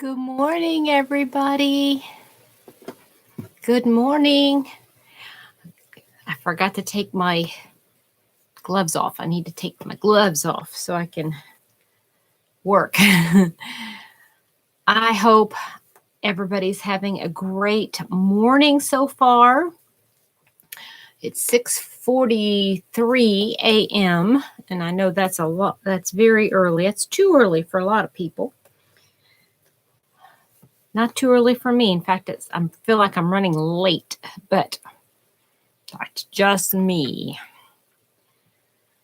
Good morning, everybody. Good morning. I forgot to take my gloves off. I need to take my gloves off so I can work. I hope everybody's having a great morning so far. It's 6:43 a.m. and I know that's a lot. That's very early. It's too early for a lot of people. Not too early for me. In fact, I feel like I'm running late, but that's just me.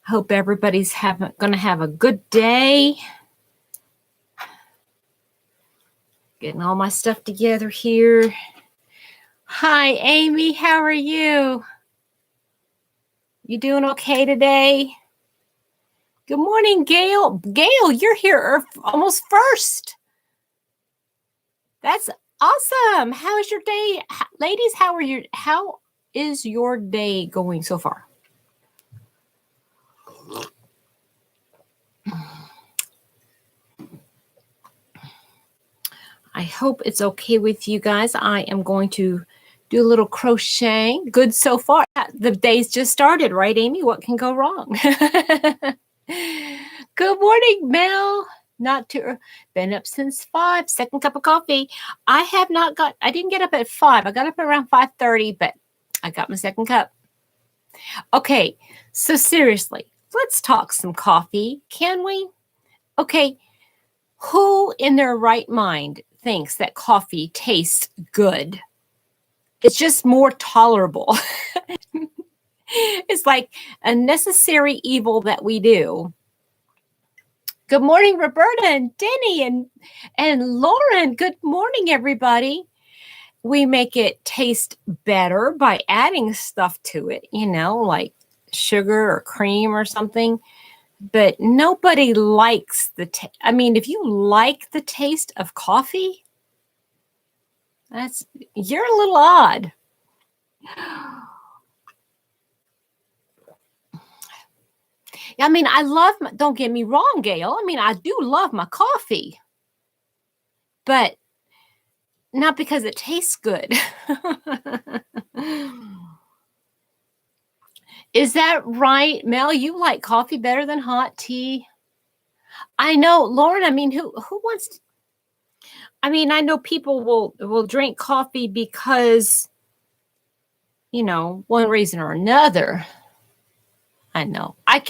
Hope everybody's going to have a good day. Getting all my stuff together here. Hi, Amy. How are you? You doing okay today? Good morning, Gail. Gail, you're here almost first. That's awesome. How is your day? Ladies, how is your day going so far? I hope it's okay with you guys. I am going to do a little crochet. Good so far. The day's just started, right, Amy? What can go wrong? Good morning, Mel. Been up since 5. Second cup of coffee. I didn't get up at 5. I got up around 5:30, but I got my second cup. Okay, so seriously, let's talk some coffee, can we? Okay, who in their right mind thinks that coffee tastes good? It's just more tolerable. It's like a necessary evil that we do. Good morning, Roberta and Denny and Lauren. Good morning, everybody. We make it taste better by adding stuff to it, like sugar or cream or something. But nobody likes if you like the taste of coffee, you're a little odd. Don't get me wrong, Gail. I do love my coffee, but not because it tastes good. Is that right, Mel? You like coffee better than hot tea? I know, Lauren. Who wants to? I know people will drink coffee because, one reason or another. I know. I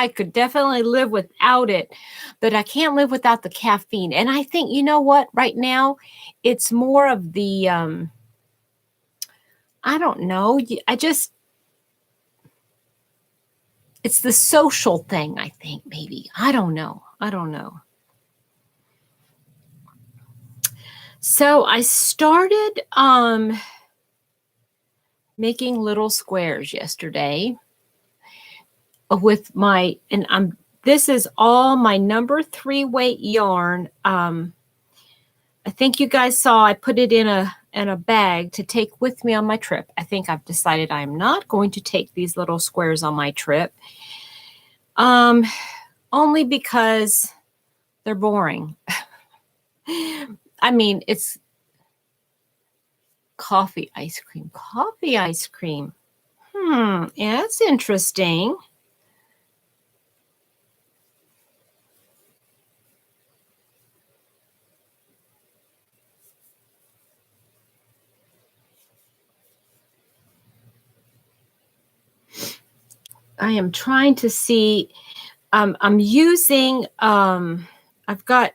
could definitely live without it, but I can't live without the caffeine. And I think, you know what, right now, it's more of the, I don't know. It's the social thing, I think, maybe. I don't know. So I started making little squares yesterday with this is all my number 3 weight yarn. I think you guys saw I put it in a bag to take with me on my trip. I think I've decided I'm not going to take these little squares on my trip. Only because they're boring. It's coffee ice cream. Yeah, that's interesting. I am trying to see. I'm using, I've got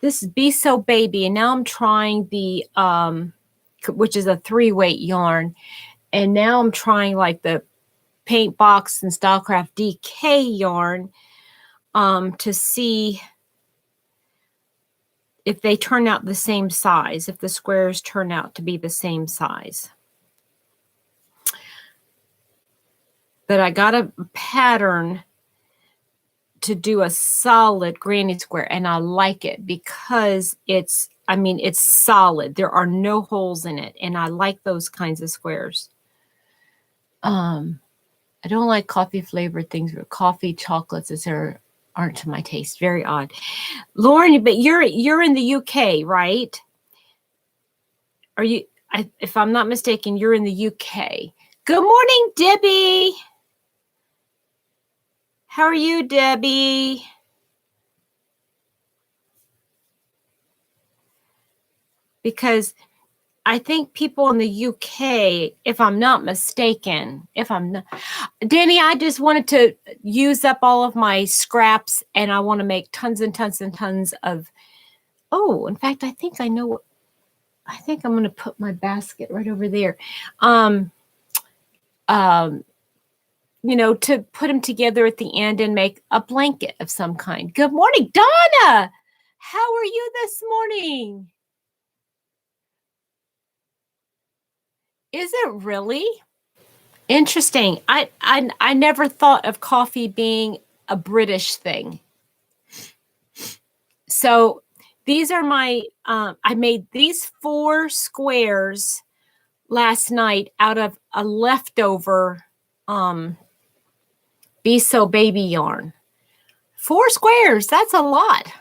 this Be So Baby, and now I'm trying the, which is a 3 weight yarn. And now I'm trying like the Paintbox and Stylecraft DK yarn to see if they turn out the same size, if the squares turn out to be the same size. But I got a pattern to do a solid granny square, and I like it because it's solid. There are no holes in it, and I like those kinds of squares. I don't like coffee flavored things, but coffee chocolates is there. aren't to my taste. Very odd. Lauren, but you're in the UK, right? Are you? If I'm not mistaken, you're in the UK. Good morning, Debbie. How are you, Debbie? Because I think people in the UK, if I'm not mistaken, Danny, I just wanted to use up all of my scraps and I want to make tons and tons and tons of, in fact, I think I know what, I think I'm going to put my basket right over there. To put them together at the end and make a blanket of some kind. Good morning, Donna. How are you this morning? Is it really? Interesting. I never thought of coffee being a British thing. So these are my, I made these 4 squares last night out of a leftover Be So Baby yarn. 4 squares, that's a lot.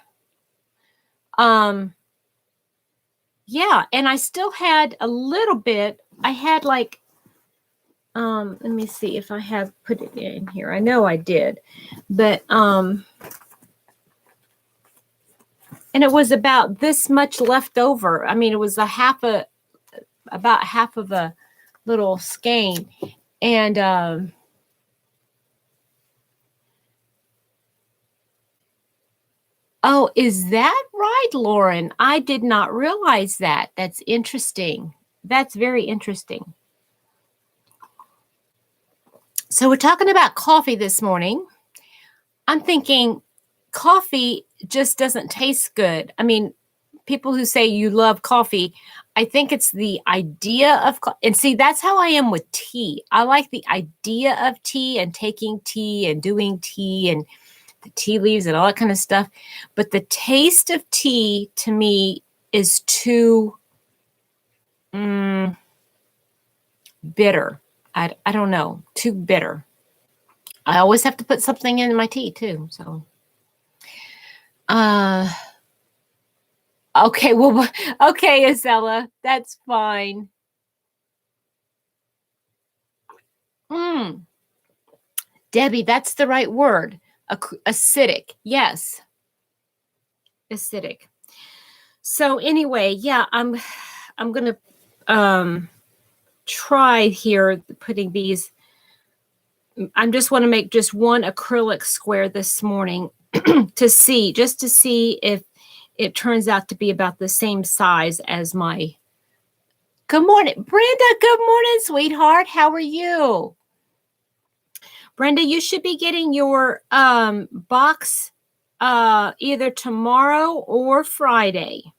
Yeah, and I still had a little bit. I had like, let me see if I have put it in here. I know I did, but, and it was about this much left over. I mean, it was about half of a little skein. And, oh, is that right, Lauren? I did not realize that. That's interesting. That's very interesting. So we're talking about coffee this morning. I'm thinking coffee just doesn't taste good. I mean, people who say you love coffee, I think it's the idea of, and see, that's how I am with tea. I like the idea of tea and taking tea and doing tea and the tea leaves and all that kind of stuff. But the taste of tea to me is too bitter. I don't know, too bitter. I always have to put something in my tea too. So, okay, well, okay, Isella, that's fine. Debbie, that's the right word. Acidic, yes. Acidic. So anyway, yeah, I'm gonna try here putting these. I just want to make just one acrylic square this morning to see if it turns out to be about the same size as my. Good morning, Brenda. Good morning, sweetheart. How are you? Brenda, you should be getting your box either tomorrow or Friday.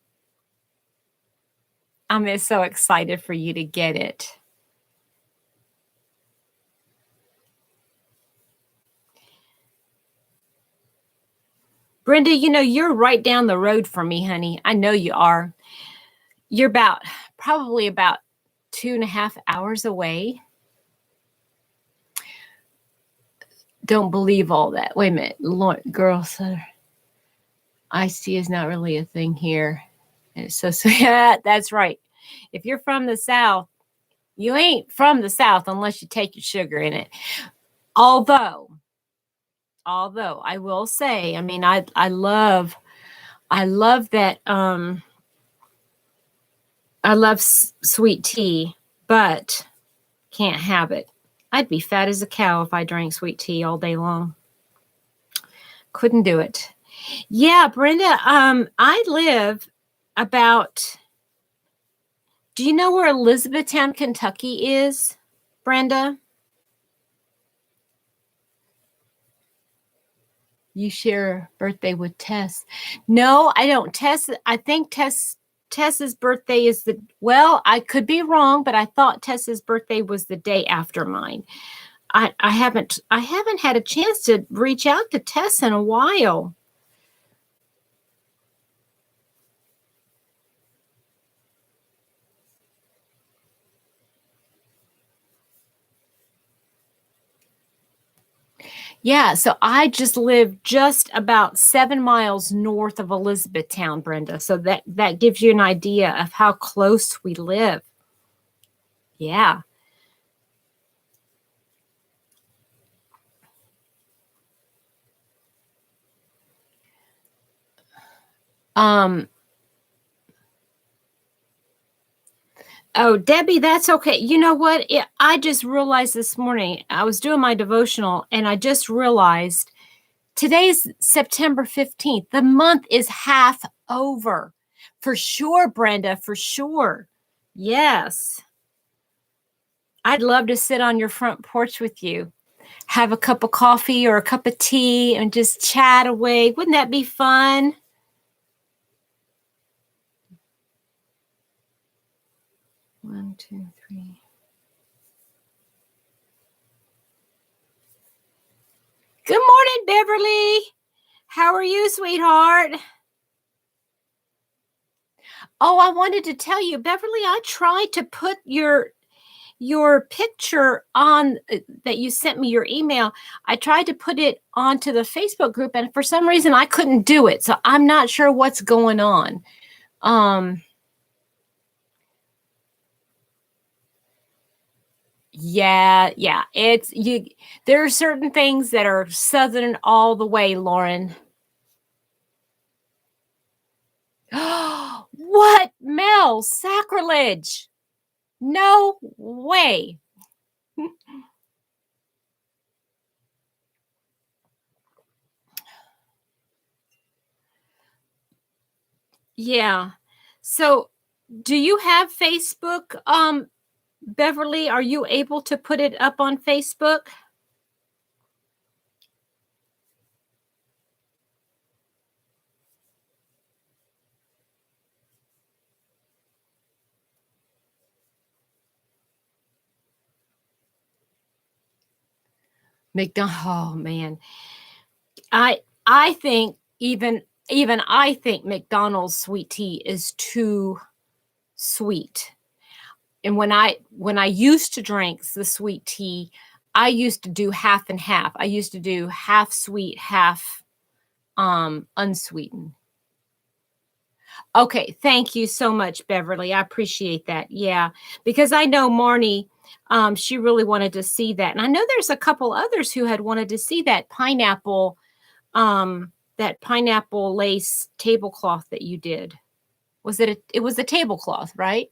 I'm so excited for you to get it. Brenda, you're right down the road from me, honey. I know you are. You're probably about 2.5 hours away. Don't believe all that. Wait a minute. Lord, girl, so iced tea is not really a thing here. And so yeah, that's right. If you're from the South, you ain't from the South unless you take your sugar in it. Although I will say, I mean, I love that. I love sweet tea, but can't have it. I'd be fat as a cow if I drank sweet tea all day long. Couldn't do it. Yeah, Brenda, I live about, do you know where Elizabethtown, Kentucky is, Brenda? You share a birthday with Tess. No, I don't. I think Tess's birthday is I could be wrong, but I thought Tess's birthday was the day after mine. I haven't had a chance to reach out to Tess in a while. Yeah, so I just live just about 7 miles north of Elizabethtown, Brenda. So that gives you an idea of how close we live. Yeah. Oh, Debbie, that's okay. You know what? I just realized this morning, I was doing my devotional and I just realized today's September 15th. The month is half over. For sure, Brenda, for sure. Yes. I'd love to sit on your front porch with you, have a cup of coffee or a cup of tea and just chat away. Wouldn't that be fun? One, two, three. Good morning, Beverly. How are you, sweetheart? Oh, I wanted to tell you, Beverly, I tried to put your picture on that you sent me your email. I tried to put it onto the Facebook group and for some reason I couldn't do it. So I'm not sure what's going on. Yeah. It's you. There are certain things that are Southern all the way, Lauren. What, Mel? Sacrilege. No way. Yeah. So do you have Facebook, Beverly? Are you able to put it up on Facebook? Oh man. I think even I think McDonald's sweet tea is too sweet. And when I used to drink the sweet tea, I used to do half and half. I used to do half sweet, half unsweetened. Okay, thank you so much, Beverly. I appreciate that. Yeah, because I know Marnie, she really wanted to see that, and I know there's a couple others who had wanted to see that pineapple lace tablecloth that you did. It was a tablecloth, right?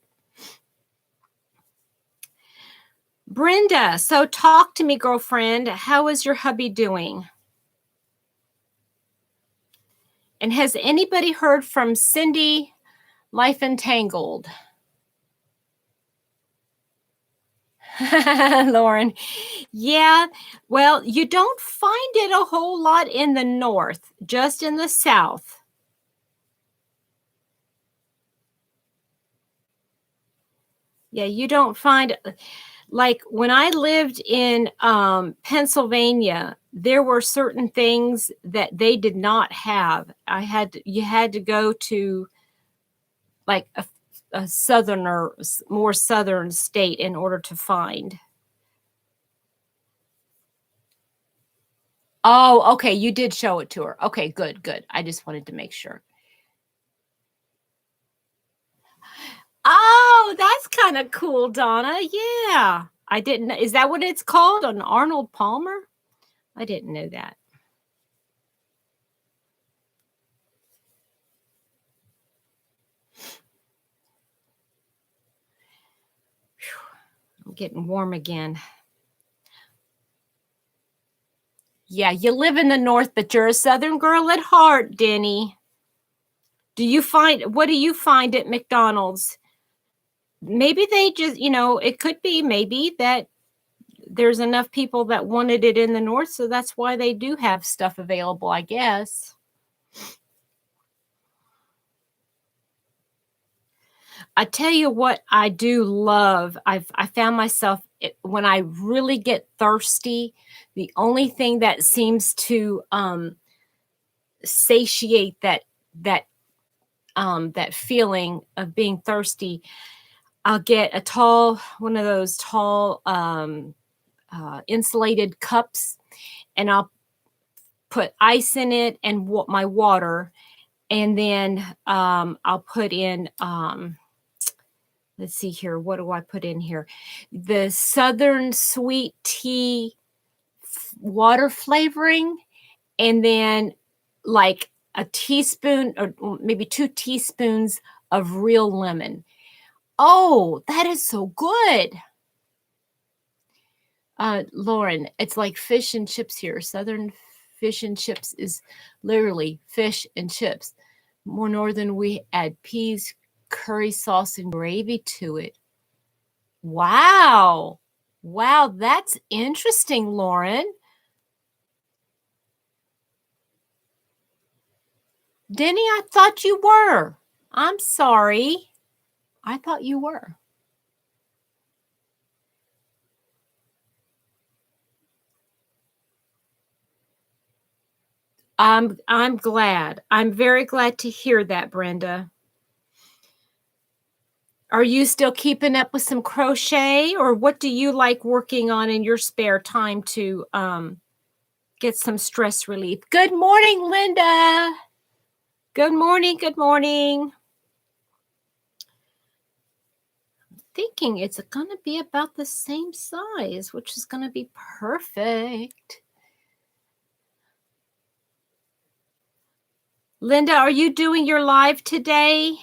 Brenda, so talk to me, girlfriend. How is your hubby doing? And has anybody heard from Cindy Life Entangled? Lauren. Yeah, well, you don't find it a whole lot in the north, just in the south. Yeah, you don't find like when I lived in Pennsylvania, there were certain things that they did not have. You had to go to like a southerner, more southern state in order to find. Oh, okay. You did show it to her. Okay, good, good. I just wanted to make sure. Oh, that's kind of cool, Donna. Yeah. I didn't know. Is that what it's called? An Arnold Palmer? I didn't know that. I'm getting warm again. Yeah, you live in the north, but you're a southern girl at heart, Denny. What do you find at McDonald's? Maybe they just, it could be maybe that there's enough people that wanted it in the north, so that's why they do have stuff available, I guess. I tell you what I do love. I found myself when I really get thirsty, the only thing that seems to satiate that feeling of being thirsty, I'll get one of those tall insulated cups, and put ice in it and my water. And then I'll put in, let's see here. What do I put in here? The Southern Sweet Tea water flavoring. And then like a teaspoon or maybe 2 teaspoons of real lemon. Oh, that is so good. Lauren, it's like fish and chips here. Southern fish and chips is literally fish and chips. More northern, we add peas, curry sauce, and gravy to it. Wow. Wow, that's interesting, Lauren. Denny, I thought you were. I'm sorry. I thought you were. I'm glad. I'm very glad to hear that, Brenda. Are you still keeping up with some crochet, or what do you like working on in your spare time to get some stress relief? Good morning, Linda. Good morning. Good morning. I'm thinking it's going to be about the same size, which is going to be perfect. Linda, are you doing your live today?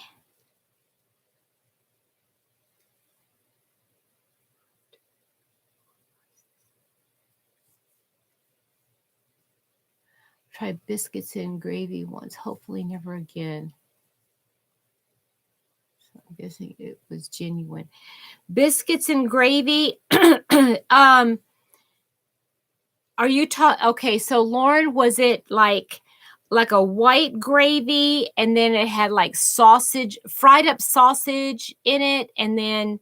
Try biscuits and gravy once, hopefully never again. So I'm guessing it was genuine. Biscuits and gravy. Are you okay, so Lauren, was it like a white gravy and then it had like sausage, fried up sausage in it, and then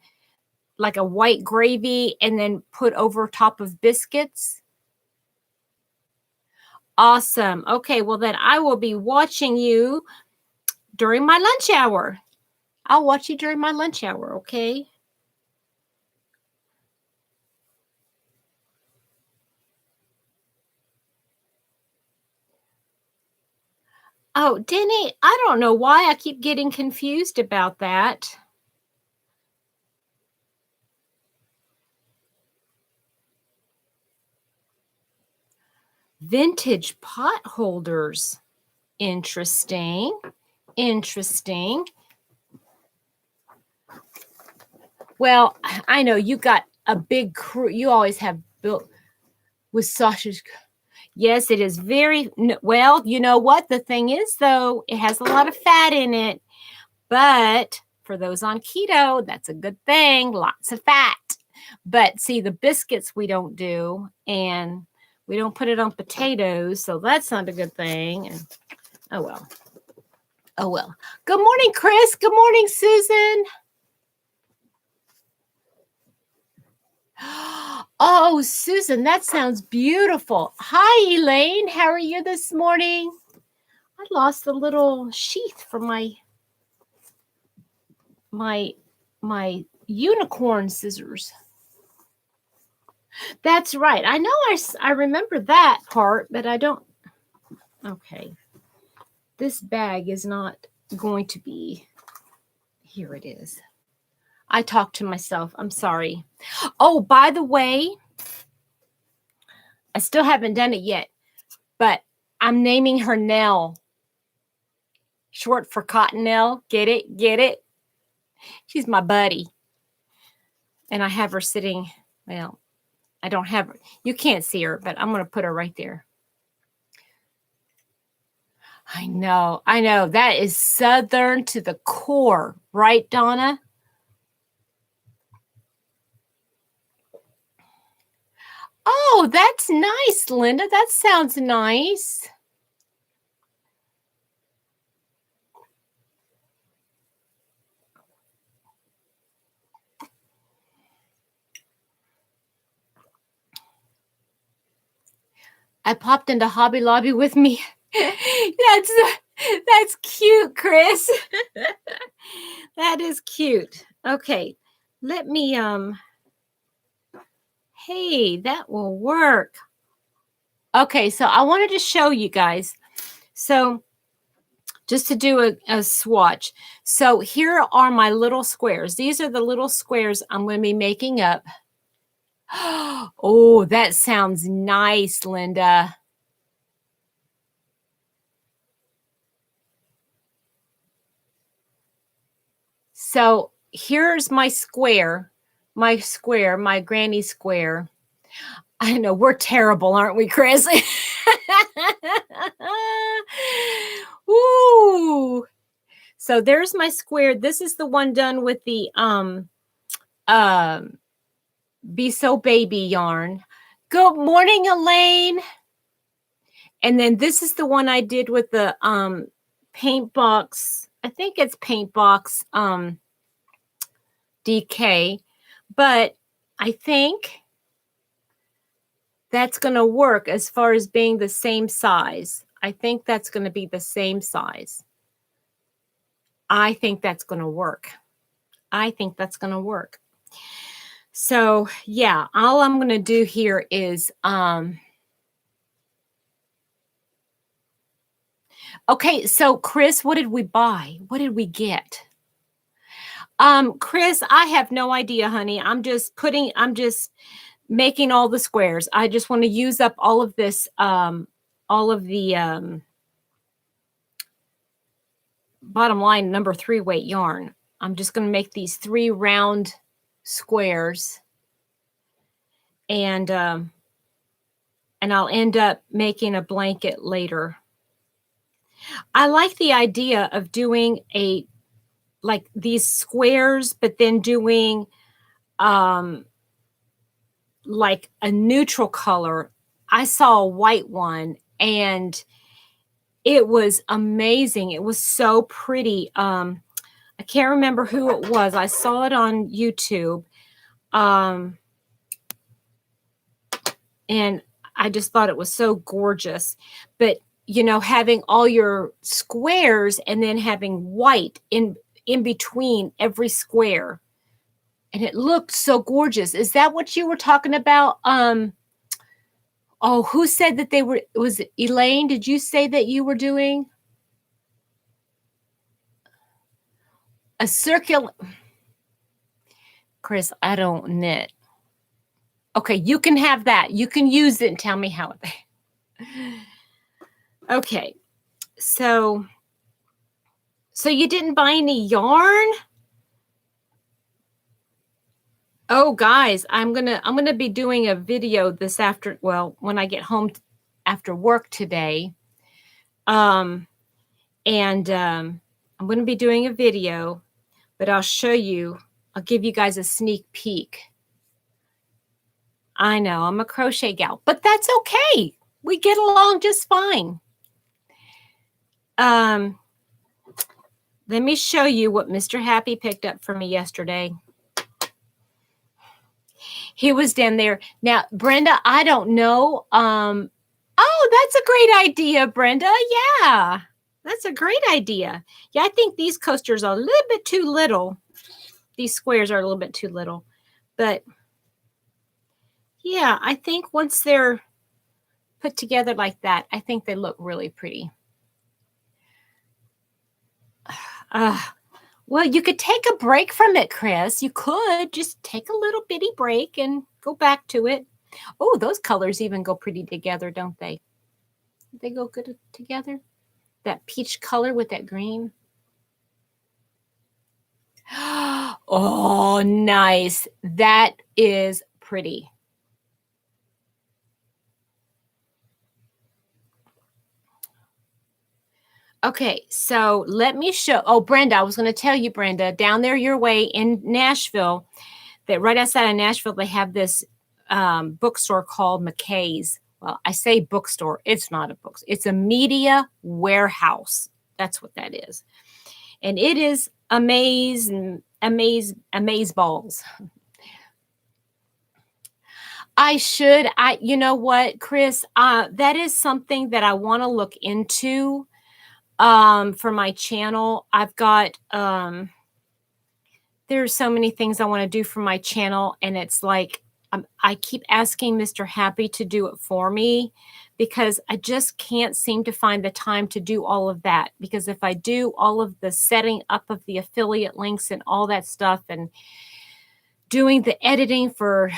like a white gravy and then put over top of biscuits? Awesome. Okay, well then I will be watching you during my lunch hour. I'll watch you during my lunch hour, okay? Oh, Denny, I don't know why I keep getting confused about that. Vintage pot holders. Interesting. Interesting. Well, I know you got a big crew. You always have built with sausage. Yes, it is very well. You know what? The thing is, though, it has a lot of fat in it. But for those on keto, that's a good thing. Lots of fat. But see, the biscuits we don't do, and we don't put it on potatoes, so that's not a good thing. And oh well. Oh well. Good morning, Chris. Good morning, Susan. Oh, Susan, that sounds beautiful. Hi, Elaine. How are you this morning? I lost the little sheath from my unicorn scissors. That's right. I know I remember that part, but I don't. Okay. This bag is not going to be. Here it is. I talked to myself. I'm sorry. Oh, by the way, I still haven't done it yet, but I'm naming her Nell. Short for Cottonelle. Get it? Get it? She's my buddy. And I have her sitting, well, I don't have her. You can't see her, but I'm going to put her right there. I know. That is Southern to the core. Right, Donna? Oh, that's nice, Linda. That sounds nice. I popped into Hobby Lobby with me. That's cute, Chris. That is cute. Okay, let me hey, that will work. Okay, so I wanted to show you guys. So just to do a swatch. So here are my little squares. These are the little squares I'm going to be making up. Oh, that sounds nice, Linda. So here's my square, my granny square. I know we're terrible, aren't we, Chris? Ooh. So there's my square. This is the one done with the Be So Baby yarn. Good morning, Elaine. And then this is the one I did with the Paintbox. I think it's Paintbox DK, but I think that's going to work as far as being the same size. I think that's going to be the same size. I think that's going to work. I think that's going to work. So yeah, all I'm going to do here is, okay, so Chris, what did we buy? What did we get? Chris, I have no idea, honey. I'm just making all the squares. I just want to use up all of this, all of the bottom line number 3 weight yarn. I'm just going to make these 3 round squares, and I'll end up making a blanket later. I like the idea of doing like these squares, but then doing like a neutral color. I saw a white one and it was amazing. It was so pretty. I can't remember who it was. I saw it on YouTube. And I just thought it was so gorgeous. But, you know, having all your squares and then having white in between every square. And it looked so gorgeous. Is that what you were talking about? Oh, who said that they were? Was it Elaine? Did you say that you were doing a circular? Chris, I don't knit. Okay, you can have that. You can use it and tell me how it. Okay, so you didn't buy any yarn? Oh, guys, I'm gonna be doing a video this when I get home after work today. I'm gonna be doing a video, but I'll show you. I'll give you guys a sneak peek. I know I'm a crochet gal, but that's okay. We get along just fine. Let me show you what Mr. Happy picked up for me yesterday. He was down there. Now, Brenda, I don't know. Oh, that's a great idea, Brenda. Yeah, that's a great idea. Yeah, I think these coasters are a little bit too little. These squares are a little bit too little. But yeah, I think once they're put together like that, I think they look really pretty. Well, you could take a break from it, Chris. You could just take a little bitty break and go back to it. Oh, those colors even go pretty together, don't they? They go good together. That peach color with that green. Oh, nice. That is pretty. Okay, so let me show. Oh, Brenda, I was going to tell you, Brenda, down there your way in Nashville, that right outside of Nashville, they have this bookstore called McKay's. Well, I say bookstore. It's not a bookstore. It's a media warehouse. That's what that is. And it is amaze balls. You know what, Chris, that is something that I want to look into for my channel. I've got, there's so many things I want to do for my channel. And it's like, I keep asking Mr. Happy to do it for me, because I just can't seem to find the time to do all of that. Because if I do all of the setting up of the affiliate links and all that stuff and doing the editing for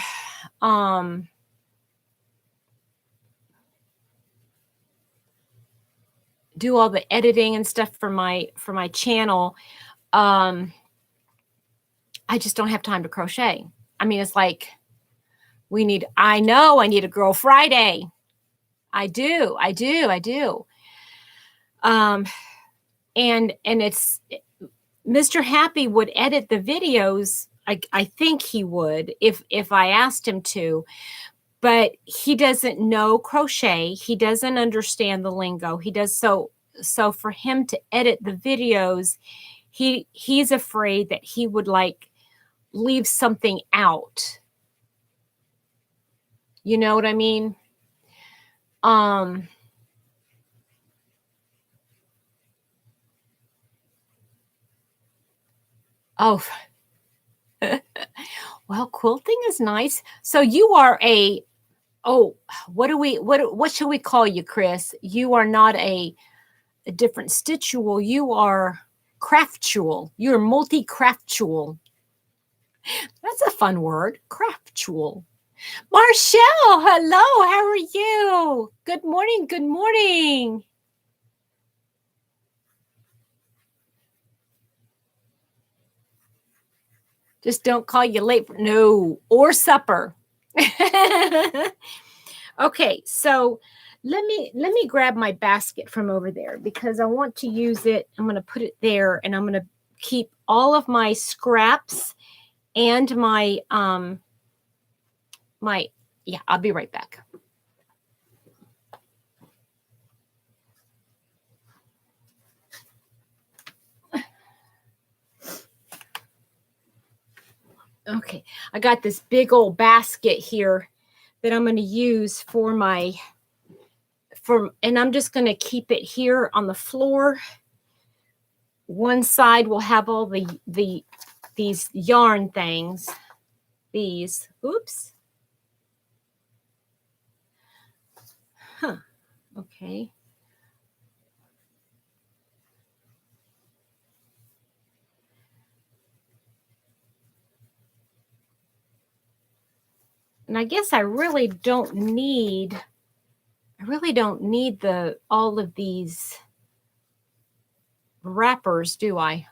do all the editing and stuff for my channel, I just don't have time to crochet. I mean, it's like I know I need a Girl Friday. I do. And it's Mr. Happy would edit the videos. I think he would if I asked him to, but he doesn't know crochet. He doesn't understand the lingo. He does so for him to edit the videos, he's afraid that he would like leave something out. You know what I mean? Oh, well, quilting is nice. So you are what should we call you, Chris? You are not a different stitchual. You are craftual. You're multi-craftual. That's a fun word, craftual. Marshall, hello, how are you? Good morning, good morning. Just don't call you late for or supper. Okay, so let me grab my basket from over there because I want to use it. I'm going to put it there and I'm going to keep all of my scraps and my I'll be right back. Okay, I got this big old basket here that I'm going to use and I'm just going to keep it here on the floor. One side will have all these yarn things. Oops. Huh. Okay. And I guess I really don't need all of these wrappers, do I?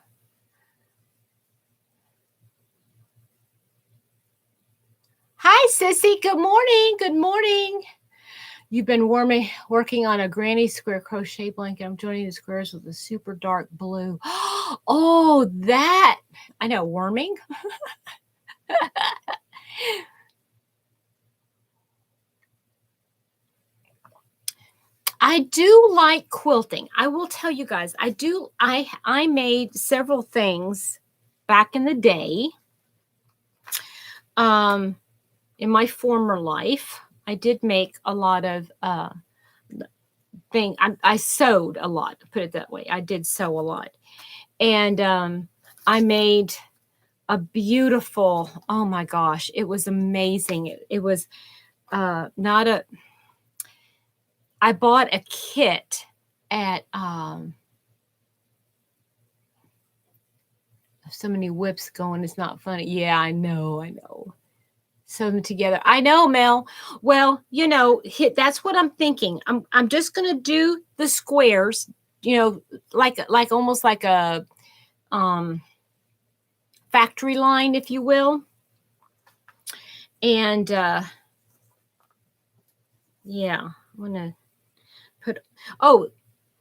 Hi, Sissy. Good morning. Good morning. You've been working on a granny square crochet blanket. I'm joining the squares with a super dark blue. Oh, that. I know, worming. I do like quilting. I will tell you guys, I do. I made several things back in the day. In my former life, I did make a lot of things. I sewed a lot, put it that way. I did sew a lot. And I made a beautiful, oh my gosh, it was amazing. It was not a, I bought a kit at, so many whips going, it's not funny. Yeah, I know. Sew them together. I know, Mel. Well, that's what I'm thinking. I'm just going to do the squares, like almost like a factory line, if you will. And yeah, I'm going to put,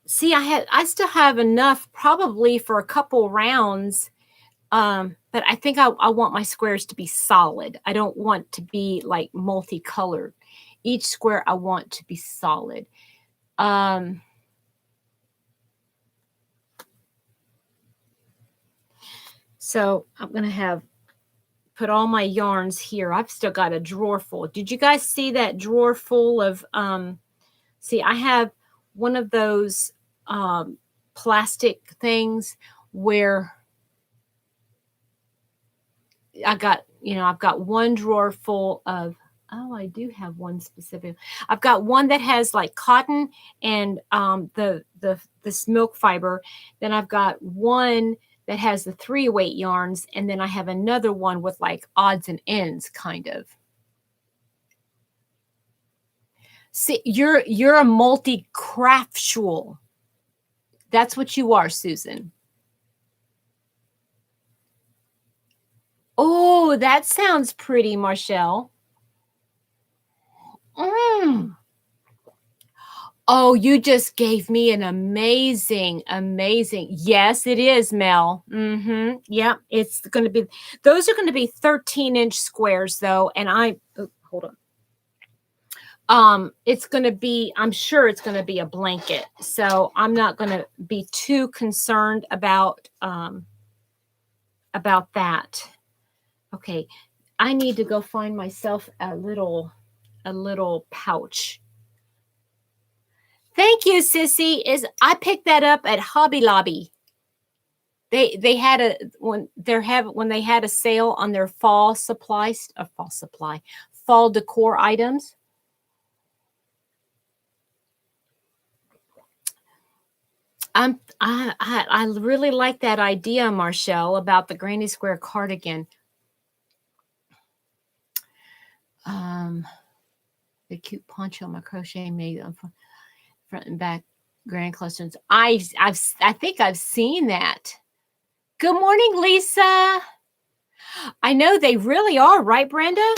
see, I still have enough probably for a couple rounds. But I think I want my squares to be solid. I don't want to be like multicolored. Each square I want to be solid. So I'm going to put all my yarns here. I've still got a drawer full. Did you guys see that drawer full of, see, I have one of those plastic things where I've got one drawer full of Oh, I do have one specific. I've got one that has like cotton and this milk fiber. Then I've got one that has the 3-weight yarns, and then I have another one with like odds and ends, kind of. See, you're a multi-craftual. That's what you are, Susan. Oh, that sounds pretty, Marshall. Oh, you just gave me an amazing. Yes, it is, Mel. Yeah, it's going to be, those are going to be 13-inch squares though. And hold on. It's going to be, I'm sure it's going to be a blanket. So I'm not going to be too concerned about that. Okay. I need to go find myself a little pouch. Thank you, Sissy. I picked that up at Hobby Lobby. They had when they had a sale on their fall decor items. I really like that idea, Marshall, about the granny square cardigan. The cute poncho my crochet made on front and back granny clusters. I think I've seen that. Good morning, Lisa. I know they really are, right, Brenda?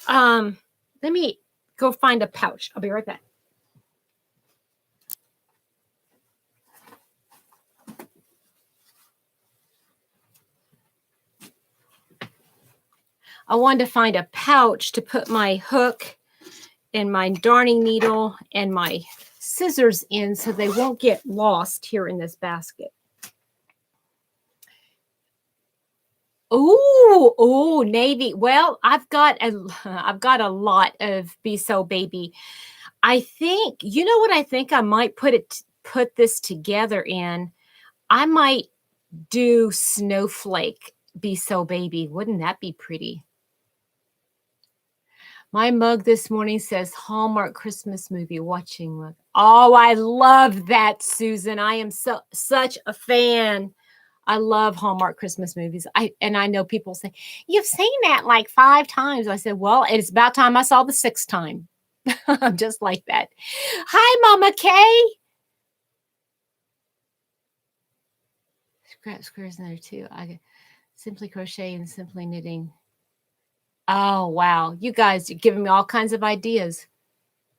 Let me go find a pouch. I'll be right back. I wanted to find a pouch to put my hook and my darning needle and my scissors in so they won't get lost here in this basket. Oh, navy. Well, I've got a lot of Be So Baby. I think, you know what I think I might put this together in? I might do Snowflake Be So Baby. Wouldn't that be pretty? My mug this morning says Hallmark Christmas movie watching mug. Oh, I love that, Susan. I am such a fan. I love Hallmark Christmas movies. I know people say, you've seen that like 5 times. I said, well, it's about time I saw the 6th time. I'm just like that. Hi, Mama Kay. Scrap squares in there too. I get Simply Crochet and Simply Knitting. Oh, wow. You guys are giving me all kinds of ideas.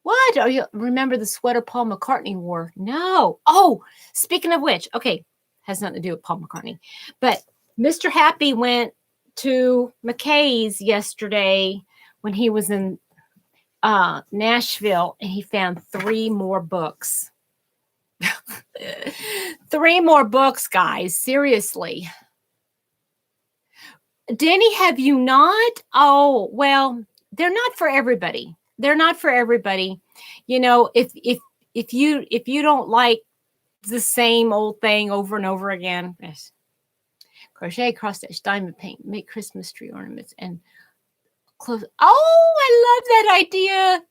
What? Are you remember the sweater Paul McCartney wore? No. Oh, speaking of which, okay, has nothing to do with Paul McCartney. But Mr. Happy went to McKay's yesterday when he was in Nashville, and he found 3 more books. 3 more books, guys. Seriously. Denny, have you not? Oh, well, they're not for everybody. They're not for everybody. You know, if you don't like the same old thing over and over again, yes. Crochet, cross stitch, diamond paint, make Christmas tree ornaments and close. Oh, I love that idea.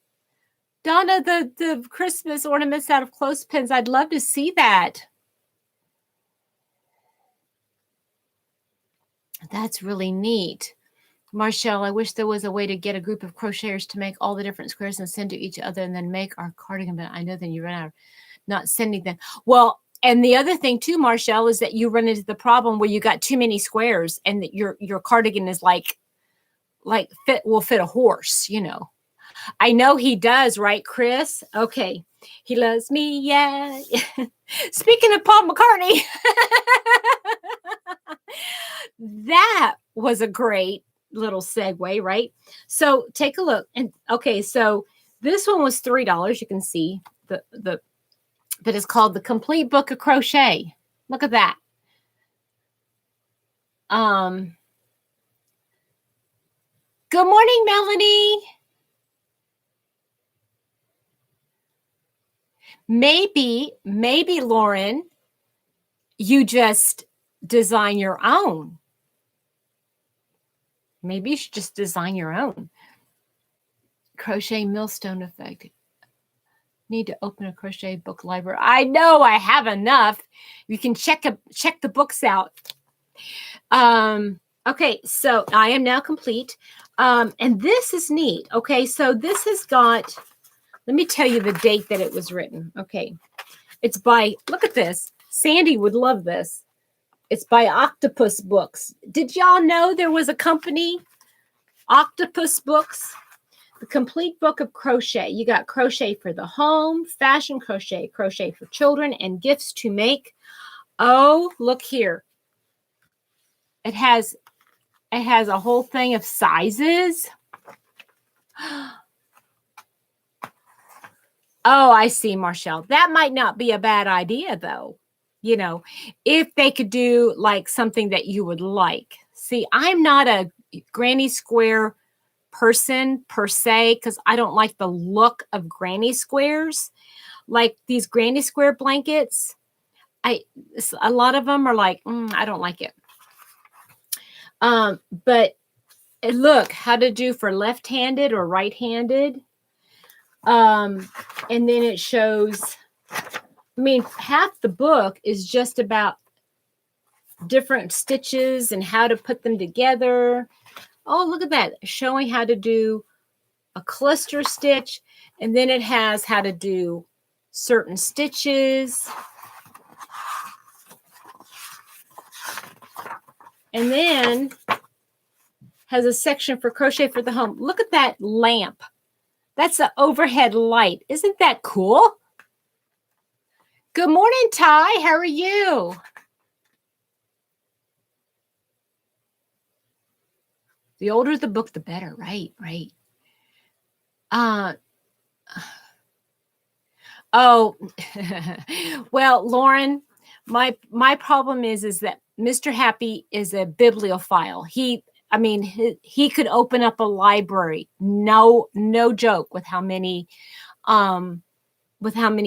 Donna, the Christmas ornaments out of clothespins. I'd love to see that. That's really neat. Marshall, I wish there was a way to get a group of crocheters to make all the different squares and send to each other and then make our cardigan. But I know then you run out of not sending them. Well, and the other thing too, Marshall, is that you run into the problem where you got too many squares and that your cardigan is like will fit a horse, you know. I know he does, right, Chris? Okay. He loves me, yeah. Speaking of Paul McCartney, that was a great little segue, right? So take a look. And okay, so this one was $3. You can see but it's called The Complete Book of Crochet. Look at that. Good morning, Melanie. Maybe, Lauren, you just design your own. Maybe you should just design your own. Crochet millstone effect. Need to open a crochet book library. I know I have enough. You can check the books out. Okay, so I am now complete. And this is neat. Okay, so this has got, let me tell you the date that it was written. Okay, it's by, look at this. Sandy would love this. It's by Octopus Books. Did y'all know there was a company, Octopus Books? The complete book of crochet. You got crochet for the home, fashion crochet, crochet for children, and gifts to make. Oh, look here. It has a whole thing of sizes. Oh, I see, Marshall. That might not be a bad idea, though. You know, if they could do like something that you would like. See, I'm not a granny square person per se, because I don't like the look of granny squares. Like these granny square blankets, a lot of them are like, I don't like it. But look, how to do for left-handed or right-handed. And then it shows, I mean, half the book is just about different stitches and how to put them together. Oh, look at that, showing how to do a cluster stitch. And then it has how to do certain stitches. And then has a section for crochet for the home. Look at that lamp. That's the overhead light. Isn't that cool? Good morning, Ty. How are you? The older the book, the better. Right, right. Oh, well, Lauren, my problem is that Mr. Happy is a bibliophile. He could open up a library. No joke with how many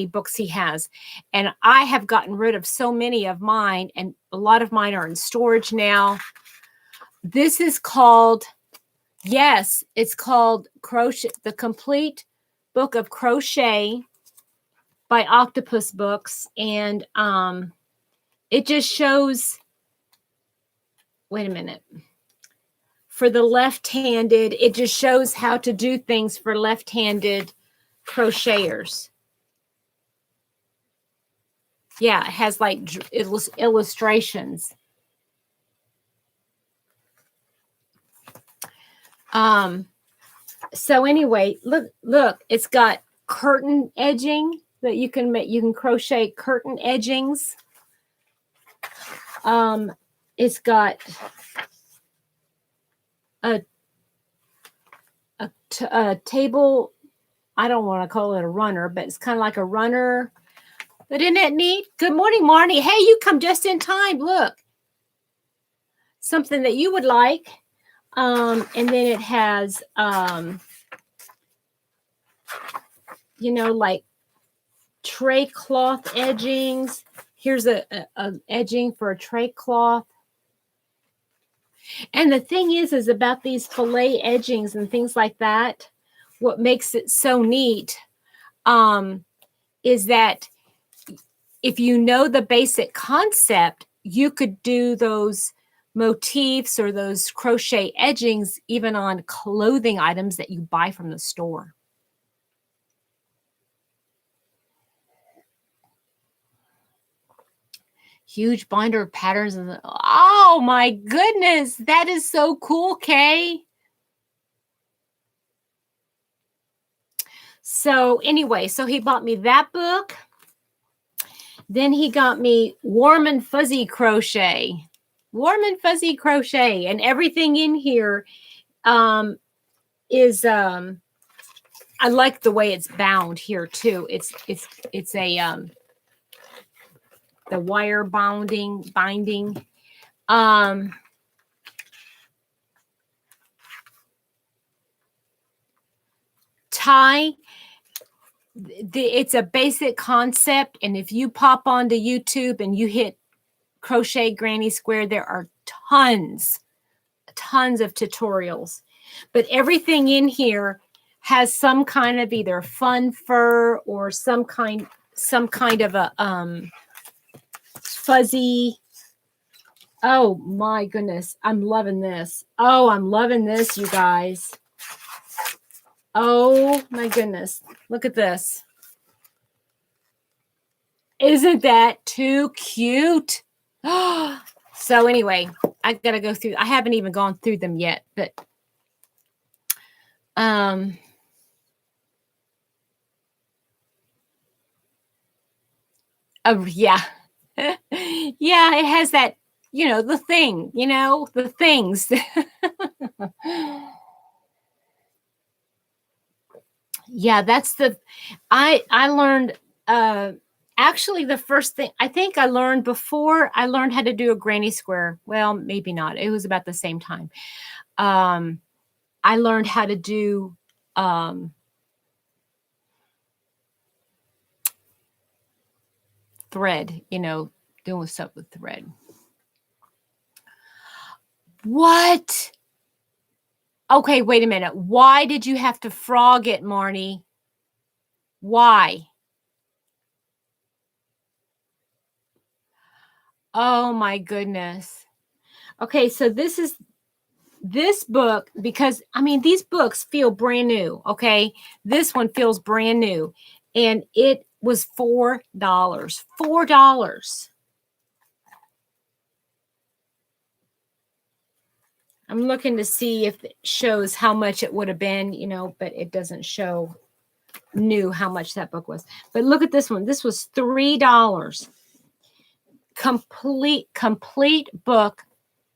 books he has. And I have gotten rid of so many of mine, and a lot of mine are in storage now. This is called, yes, it's called Crochet, the complete book of crochet by Octopus Books. And it just shows, wait a minute. For the left-handed, it just shows how to do things for left-handed crocheters. Yeah, it has like illustrations. So anyway, look, it's got curtain edging that you can make. You can crochet curtain edgings. It's got a table. I don't want to call it a runner, but it's kind of like a runner. But isn't that neat? Good morning, Marnie. Hey, you come just in time. Look, something that you would like. And then it has, like tray cloth edgings. Here's a edging for a tray cloth. And the thing is about these fillet edgings and things like that, what makes it so neat is that if you know the basic concept, you could do those motifs or those crochet edgings even on clothing items that you buy from the store. Huge binder of patterns. Oh my goodness, that is so cool, Kay. So anyway, so he bought me that book. Then he got me Warm and Fuzzy Crochet. Warm and Fuzzy Crochet. And everything in here is I like the way it's bound here too. It's a the wire binding. Tie. It's a basic concept, and if you pop onto YouTube and you hit Crochet Granny Square, there are tons of tutorials. But everything in here has some kind of either fun fur or some kind of a fuzzy. Oh my goodness, I'm loving this. Oh, I'm loving this, you guys. Oh my goodness, look at this. Isn't that too cute? So anyway, I gotta go through. I haven't even gone through them yet, but oh yeah. Yeah, it has that, the thing, the things. Yeah, that's I learned actually the first thing I think I learned before I learned how to do a granny square. Well, maybe not. It was about the same time. I learned how to do thread, doing stuff with thread. What? Okay, wait a minute. Why did you have to frog it, Marnie? Why? Oh my goodness. Okay, so this book, because I mean, these books feel brand new. Okay, this one feels brand new, and it was $4. $4. I'm looking to see if it shows how much it would have been, but it doesn't show new how much that book was. But look at this one. This was $3. Complete book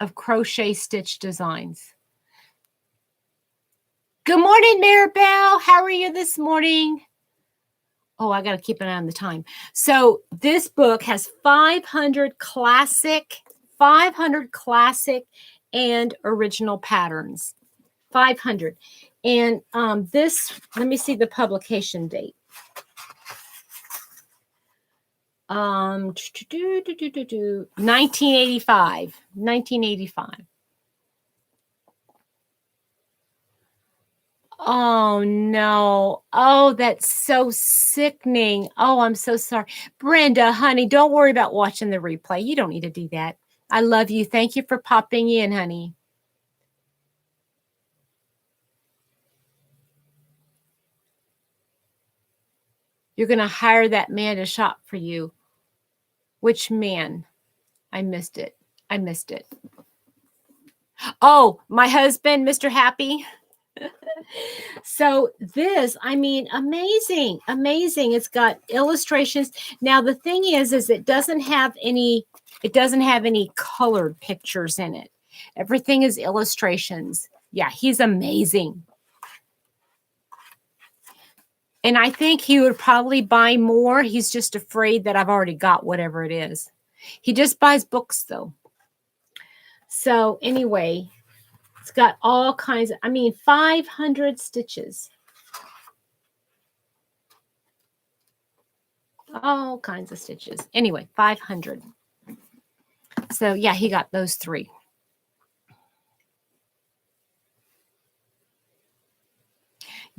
of crochet stitch designs. Good morning, Maribel. How are you this morning? Oh, I got to keep an eye on the time. So this book has 500 classic and original patterns. 500. And this, let me see the publication date. 1985. Oh no. Oh, that's so sickening. Oh, I'm so sorry. Brenda, honey, don't worry about watching the replay. You don't need to do that. I love you. Thank you for popping in, honey. You're going to hire that man to shop for you. Which man? I missed it. Oh, my husband, Mr. Happy. So this, I mean, amazing. It's got illustrations. Now, the thing is it doesn't have any colored pictures in it. Everything is illustrations. Yeah, he's amazing. And I think he would probably buy more. He's just afraid that I've already got whatever it is. He just buys books, though. So anyway, it's got all kinds of, 500 stitches. All kinds of stitches. Anyway, 500. So yeah, he got those 3.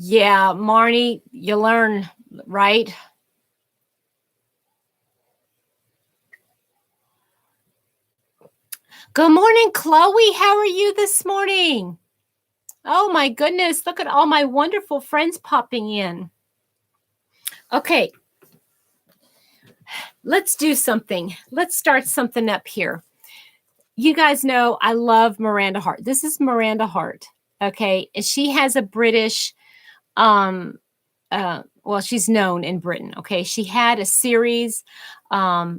Yeah, Marnie, you learn, right? Good morning, Chloe. How are you this morning? Oh my goodness, look at all my wonderful friends popping in. Okay, let's do something. Let's start something up here. You guys know I love Miranda Hart. This is Miranda Hart, okay? And she has a British, well, she's known in Britain, okay? She had a series, a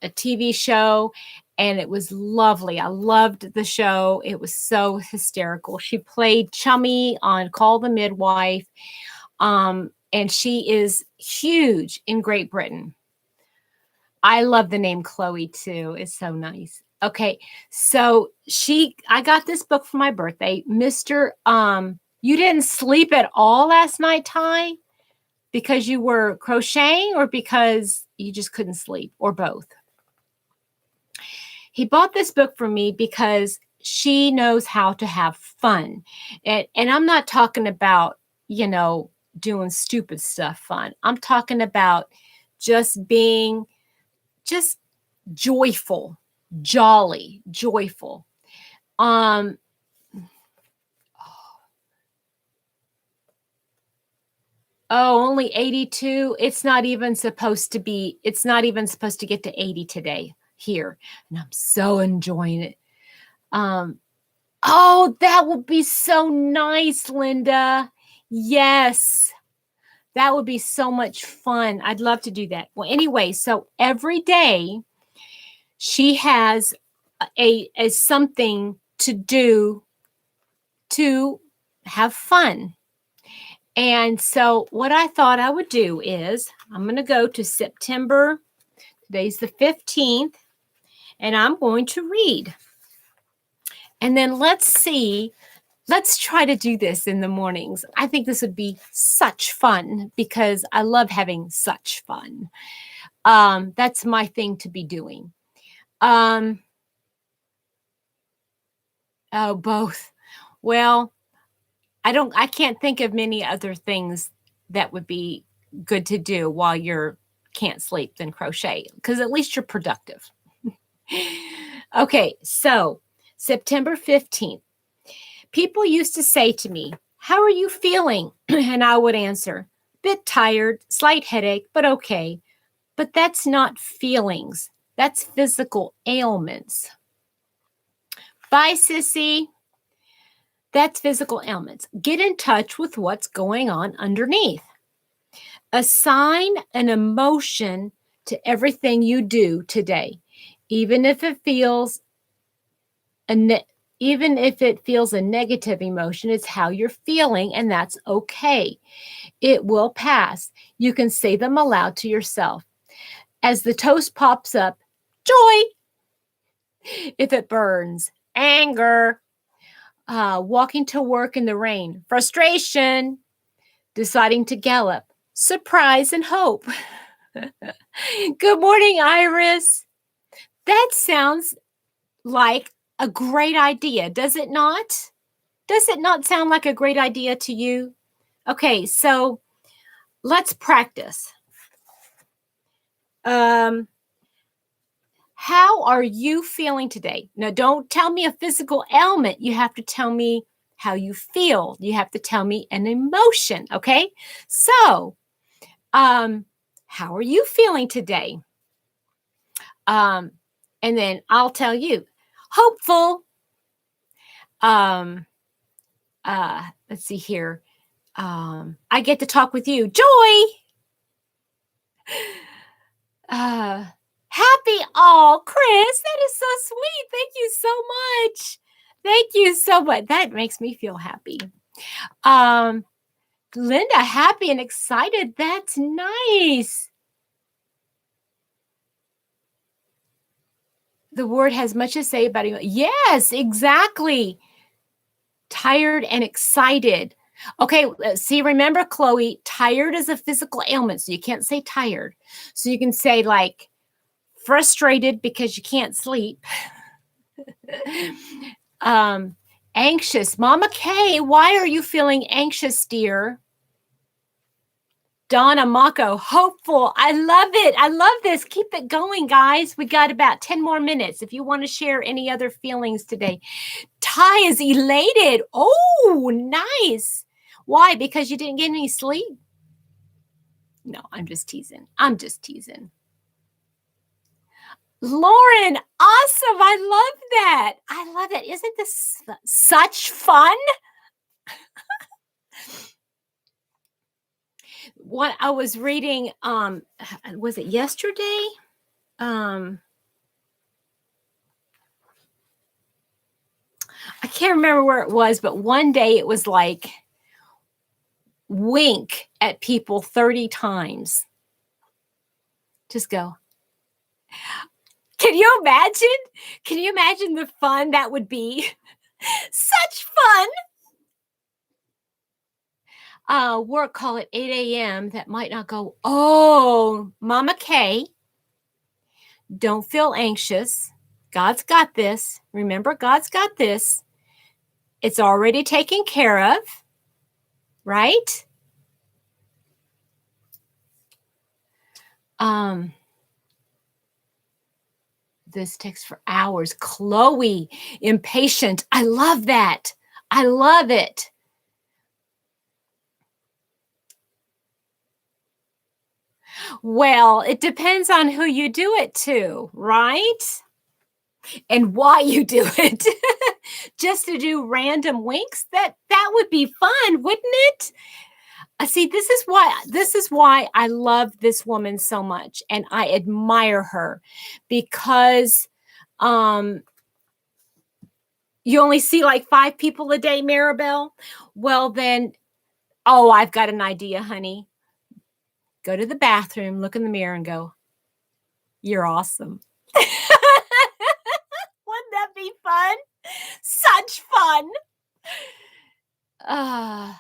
TV show, and it was lovely. I loved the show. It was so hysterical. She played Chummy on Call the Midwife, and she is huge in Great Britain. I love the name Chloe too. It's so nice. Okay, so I got this book for my birthday. Mr. You didn't sleep at all last night, Ty? Because you were crocheting or because you just couldn't sleep, or both? He bought this book for me because she knows how to have fun. And I'm not talking about doing stupid stuff fun. I'm talking about just being just joyful, jolly, joyful. Oh, only 82. It's not even supposed to get to 80 today here. And I'm so enjoying it. Oh, that would be so nice, Linda. Yes. That would be so much fun. I'd love to do that. Well, anyway, so every day she has a something to do to have fun. And so what I thought I would do is I'm going to go to September. Today's the 15th, and I'm going to read. And then let's try to do this in the mornings. I think this would be such fun because I love having such fun. That's my thing to be doing. Oh, both. Well, I can't think of many other things that would be good to do while you can't sleep than crochet, because at least you're productive. Okay, so September 15th. People used to say to me, "How are you feeling?" And I would answer, "Bit tired, slight headache, but okay." But that's not feelings. That's physical ailments. Bye, sissy. That's physical ailments. Get in touch with what's going on underneath. Assign an emotion to everything you do today, even if it feels a negative emotion. It's how you're feeling, and that's okay. It will pass. You can say them aloud to yourself. As the toast pops up, joy. If it burns, anger. Walking to work in the rain, frustration. Deciding to gallop, surprise and hope. Good morning, Iris. That sounds like a great idea, does it not? Does it not sound like a great idea to you? Okay, so let's practice. How are you feeling today? Now, don't tell me a physical ailment. You have to tell me how you feel. You have to tell me an emotion, okay? So, how are you feeling today? And then I'll tell you. Hopeful. Let's see here. I get to talk with you. Joy. Happy. Oh, Chris, that is so sweet. Thank you so much. Thank you so much. That makes me feel happy. Linda, happy and excited. That's nice. The word has much to say about it. Yes, exactly. Tired and excited. Okay, see, remember, Chloe, tired is a physical ailment, so you can't say tired. So you can say like frustrated because you can't sleep. Anxious. Mama Kay, why are you feeling anxious, dear? Donna Mako, hopeful. I love it. I love this. Keep it going, guys. We got about 10 more minutes if you want to share any other feelings today. Ty is elated. Oh, nice. Why? Because you didn't get any sleep? No, I'm just teasing. Lauren, awesome. I love that. I love it. Isn't this such fun? What I was reading, was it yesterday? I can't remember where it was, but one day it was like wink at people 30 times. Just go. Can you imagine? Can you imagine the fun that would be? Such fun. Work call at 8 a.m. That might not go. Oh, Mama Kay, don't feel anxious. God's got this. Remember, God's got this. It's already taken care of. right? Um, this takes for hours. Chloe, impatient. I love that. I love it. Well, it depends on who you do it to, right? And why you do it. Just to do random winks, that would be fun, wouldn't it? See, this is why I love this woman so much and I admire her because um you only see like 5 people a day, Maribel. Well then, oh, I've got an idea, honey. Go to the bathroom, look in the mirror and go, "You're awesome." Wouldn't that be fun? Such fun. Uh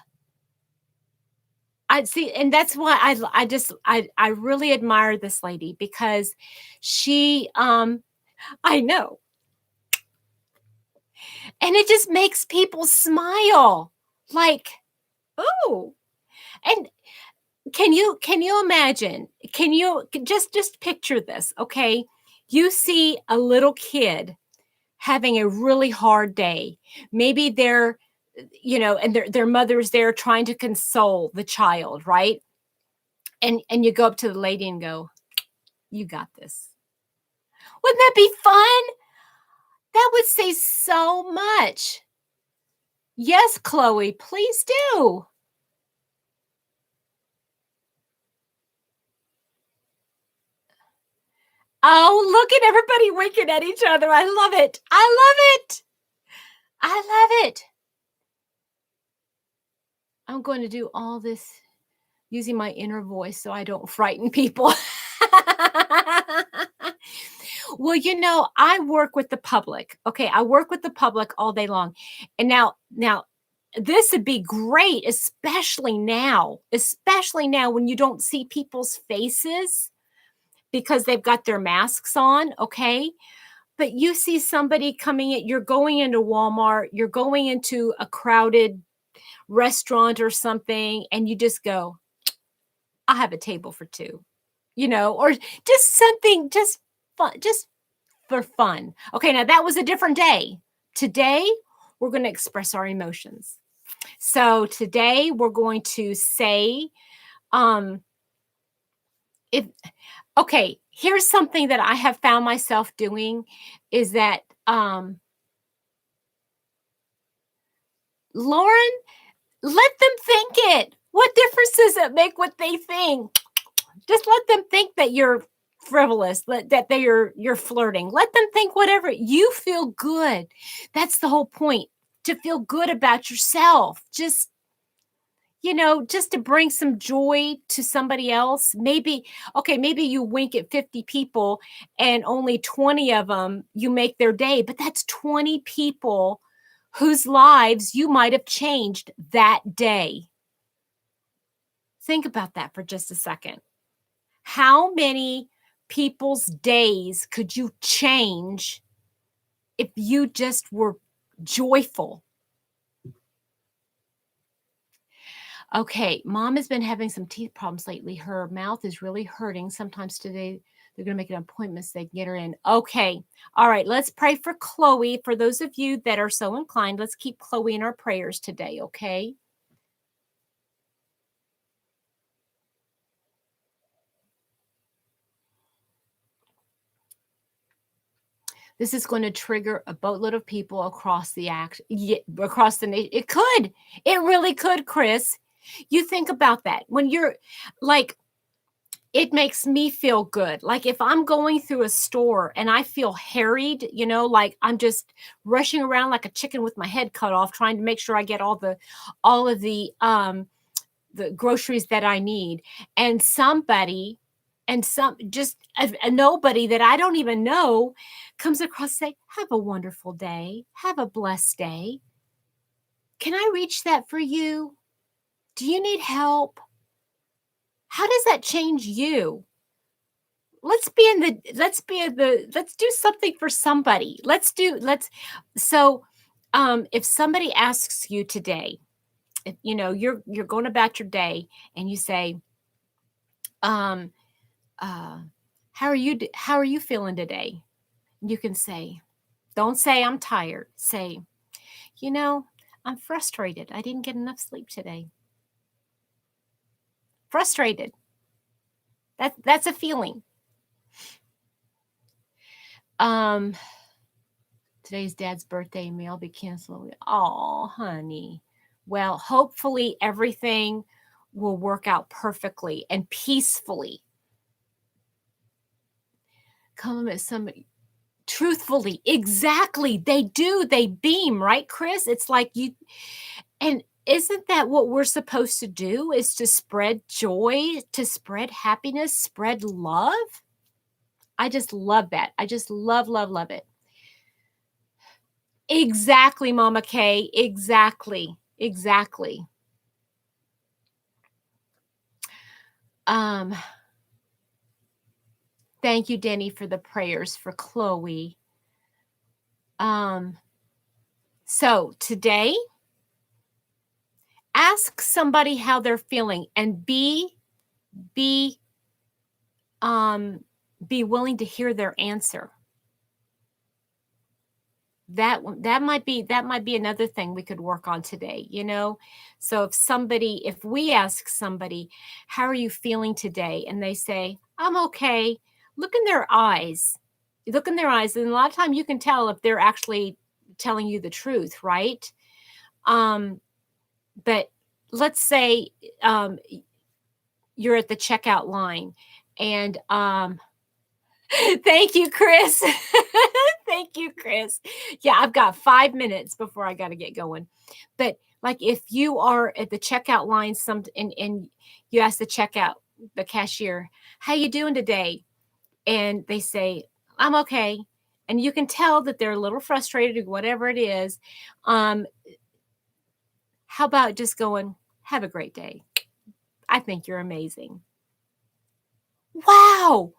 I see, and that's why I really admire this lady because she I know. And it just makes people smile. Like, oh. And can you imagine? Just picture this, okay? You see a little kid having a really hard day. Maybe they're and their mother's there trying to console the child, right? And you go up to the lady and go, "You got this." Wouldn't that be fun? That would say so much. Yes, Chloe, please do. Oh, look at everybody winking at each other. I love it. I love it. I love it. I'm going to do all this using my inner voice so I don't frighten people. Well, I work with the public. Okay, I work with the public all day long. And now this would be great, especially now when you don't see people's faces because they've got their masks on, okay? But you see somebody coming in, you're going into Walmart, you're going into a crowded restaurant or something, and you just go, "I'll have a table for two," or just something just fun, just for fun. Okay, now that was a different day. Today, we're going to express our emotions. So today we're going to say, if okay, here's something that I have found myself doing is that Lauren, let them think it. What difference does it make what they think? Just let them think that you're frivolous, that you're flirting. Let them think whatever. You feel good. That's the whole point. To feel good about yourself. Just to bring some joy to somebody else. Maybe you wink at 50 people and only 20 of them you make their day, but that's 20 people whose lives you might have changed that day. Think about that for just a second. How many people's days could you change if you just were joyful? Okay, Mom has been having some teeth problems lately. Her mouth is really hurting. Sometimes today they're going to make an appointment so they can get her in. Okay, all right, let's pray for Chloe. For those of you that are so inclined, let's keep Chloe in our prayers today, okay? This is going to trigger a boatload of people across the nation. It really could, Chris. You think about that. When you're like, it makes me feel good. Like if I'm going through a store and I feel harried, like I'm just rushing around like a chicken with my head cut off, trying to make sure I get all of the groceries that I need. And somebody and just a nobody that I don't even know comes across and say, "Have a wonderful day. Have a blessed day. Can I reach that for you? Do you need help?" How does that change you? Let's do something for somebody. So if somebody asks you today, if, you know, you're going about your day and you say, um, how are you feeling today? You can say, don't say I'm tired. Say, you know, I'm frustrated. I didn't get enough sleep today. Frustrated. That's a feeling. Today's Dad's birthday. May I'll be canceled. Oh, honey. Well, hopefully everything will work out perfectly and peacefully. Come at somebody truthfully. Exactly. They do. They beam, right, Chris? It's like you, and isn't that what we're supposed to do, is to spread joy, to spread happiness, spread love? I just love that. I just love, love, love it. Exactly, Mama Kay. Exactly. Exactly. Thank you, Denny, for the prayers for Chloe. So today, ask somebody how they're feeling and be willing to hear their answer. That might be another thing we could work on today, you know? So if we ask somebody, how are you feeling today? And they say, I'm okay. Look in their eyes. Look in their eyes. And a lot of time you can tell if they're actually telling you the truth, right? But let's say you're at the checkout line and thank you, Chris. Thank you, Chris. Yeah, I've got 5 minutes before I got to get going. But like if you are at the checkout line and you ask the cashier, how you doing today? And they say, I'm okay. And you can tell that they're a little frustrated or whatever it is. How about just going, have a great day. I think you're amazing. Wow.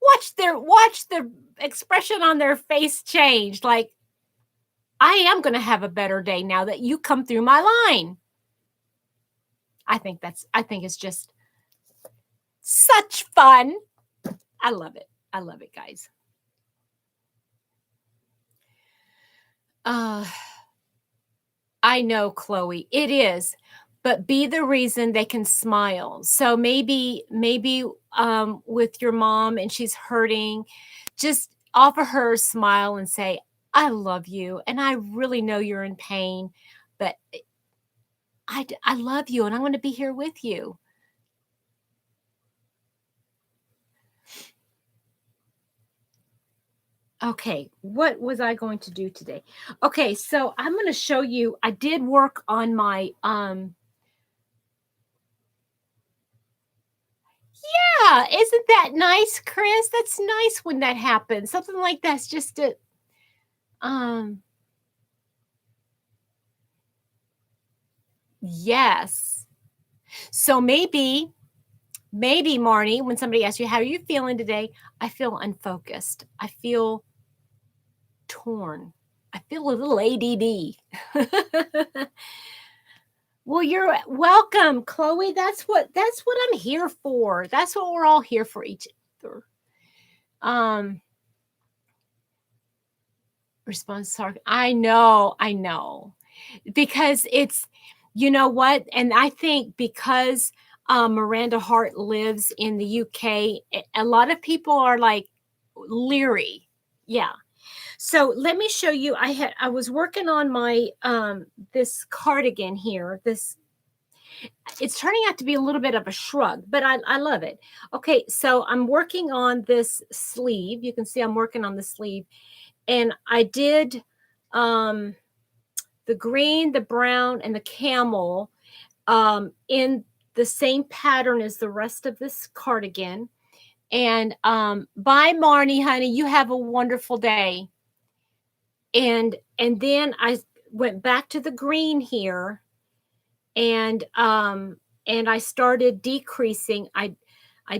Watch the expression on their face change. Like, I am going to have a better day now that you come through my line. I think it's just such fun. I love it. I love it, guys. I know, Chloe, it is, but be the reason they can smile. So maybe with your mom and she's hurting, just offer her a smile and say, I love you. And I really know you're in pain, but I love you and I'm going to be here with you. Okay, what was I going to do today? Okay, so I'm going to show you, I did work on my, yeah, isn't that nice, Chris? That's nice when that happens. Something like that's just a, yes. So maybe, Marnie, when somebody asks you, how are you feeling today? I feel unfocused. I feel torn. I feel a little ADD. Well, you're welcome, Chloe. That's what I'm here for. That's what we're all here for each other. Response talk. I know. Because it's, you know what? And I think because Miranda Hart lives in the UK, a lot of people are like leery. Yeah. So let me show you. I was working on my this cardigan here. It's turning out to be a little bit of a shrug, but I love it. Okay, so I'm working on this sleeve. You can see I'm working on the sleeve, and I did the green, the brown, and the camel in the same pattern as the rest of this cardigan. And bye, Marnie, honey. You have a wonderful day. And then I went back to the green here, and I started decreasing. I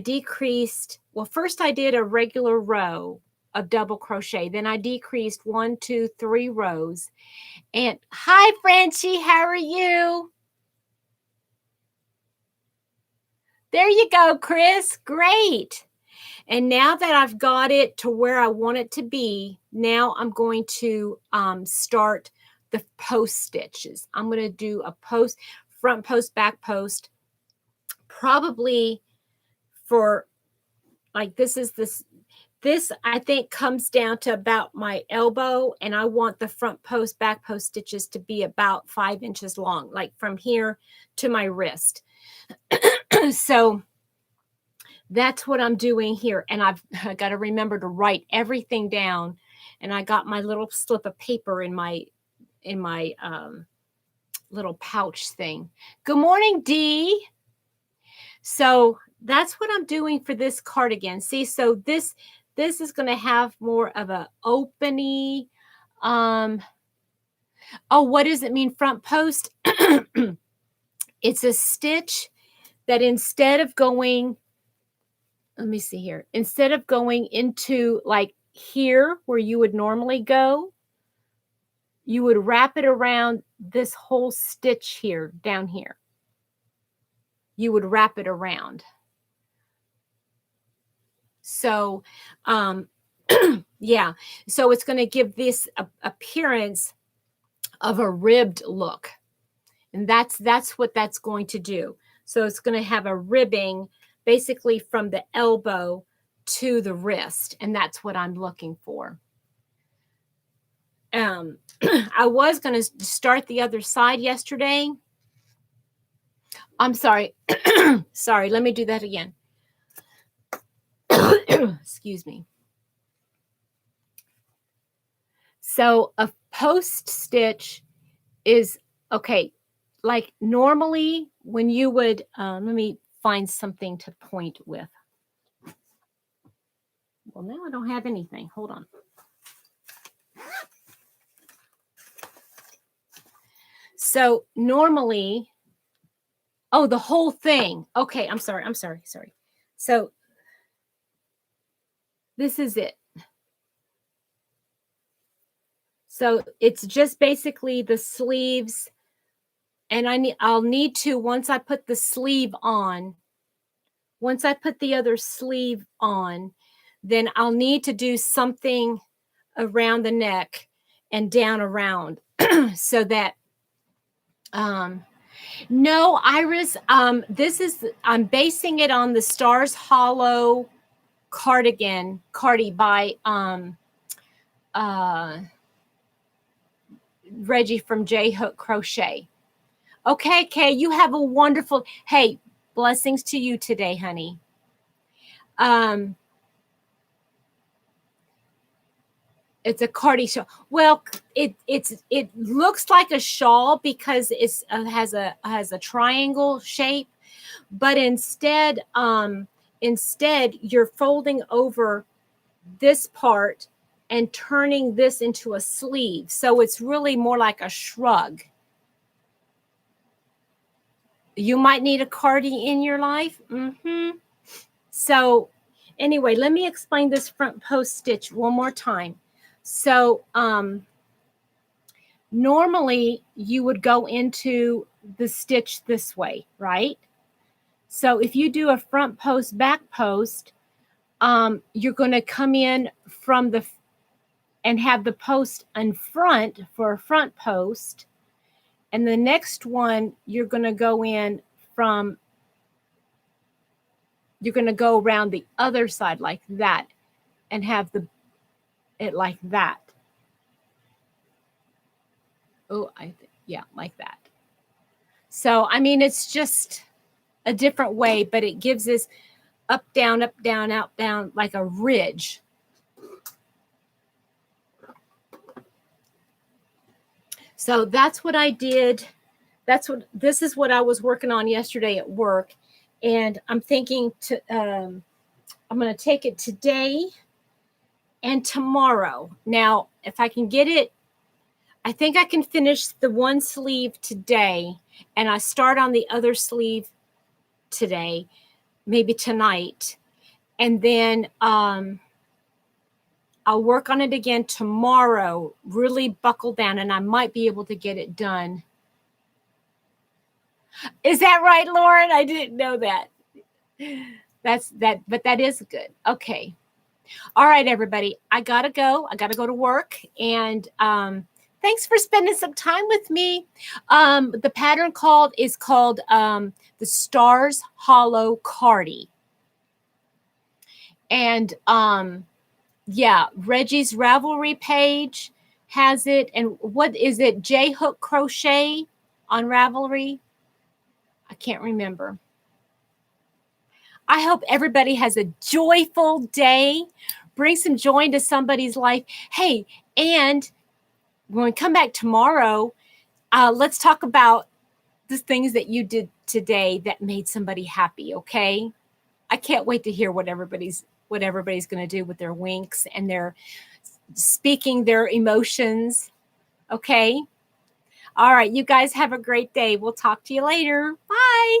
decreased. Well, first I did a regular row of double crochet. Then I decreased 1, 2, 3 rows. And hi, Frenchie, how are you? There you go, Chris. Great. And now that I've got it to where I want it to be, now I'm going to start the post stitches. I'm going to do a post, front post, back post, probably for like this I think comes down to about my elbow, and I want the front post, back post stitches to be about 5 inches long, like from here to my wrist. So that's what I'm doing here. And I got to remember to write everything down. And I got my little slip of paper in my little pouch thing. Good morning, Dee. So that's what I'm doing for this cardigan. See, so this is going to have more of a openy. Oh, what does it mean, front post? It's a stitch that instead of going, let me see here, instead of going into like here where you would normally go, you would wrap it around this whole stitch here, down here. You would wrap it around. So, yeah, so it's going to give this appearance of a ribbed look. And that's what that's going to do. So it's going to have a ribbing basically from the elbow to the wrist. And that's what I'm looking for. I was going to start the other side yesterday. I'm sorry. Sorry, let me do that again. Excuse me. So a post stitch is, okay, like normally when you would, let me find something to point with. Well, now I don't have anything. Hold on. So normally, oh, the whole thing. Okay, I'm sorry. So this is it. So it's just basically the sleeves, and I'll need to, once I put the sleeve on, once I put the other sleeve on, then I'll need to do something around the neck and down around so that no, Iris, I'm basing it on the Stars Hollow cardi by Reggie from J Hook Crochet. Okay, Kay, you have a wonderful, hey, blessings to you today, honey. It's a cardi shawl. Well, it looks like a shawl because it has a triangle shape, but instead you're folding over this part and turning this into a sleeve. So it's really more like a shrug. You might need a cardi in your life. So anyway, let me explain this front post stitch one more time. So normally you would go into the stitch this way, right? So if you do a front post, back post, you're going to come in from the and have the post in front for a front post. And the next one, you're going to go in from, you're going to go around the other side like that and have it like that. Oh, yeah, like that. So, I mean, it's just a different way, but it gives us up, down, up, down, out, down, like a ridge. So that's what I did. This is what I was working on yesterday at work. And I'm thinking I'm going to take it today and tomorrow. Now, if I can get it, I think I can finish the one sleeve today, and I start on the other sleeve today, maybe tonight. And then I'll work on it again tomorrow, really buckle down, and I might be able to get it done. Is that right, Lauren? I didn't know that. That's that, but that is good. Okay. All right, everybody. I gotta go. I gotta go to work. And thanks for spending some time with me. The pattern is called the Stars Hollow Cardi. And yeah, Reggie's Ravelry page has it. And what is it? J Hook Crochet on Ravelry? I can't remember. I hope everybody has a joyful day. Bring some joy into somebody's life. Hey, and when we come back tomorrow, let's talk about the things that you did today that made somebody happy, okay? I can't wait to hear what everybody's going to do with their winks and their speaking their emotions, okay? All right, you guys have a great day. We'll talk to you later. Bye.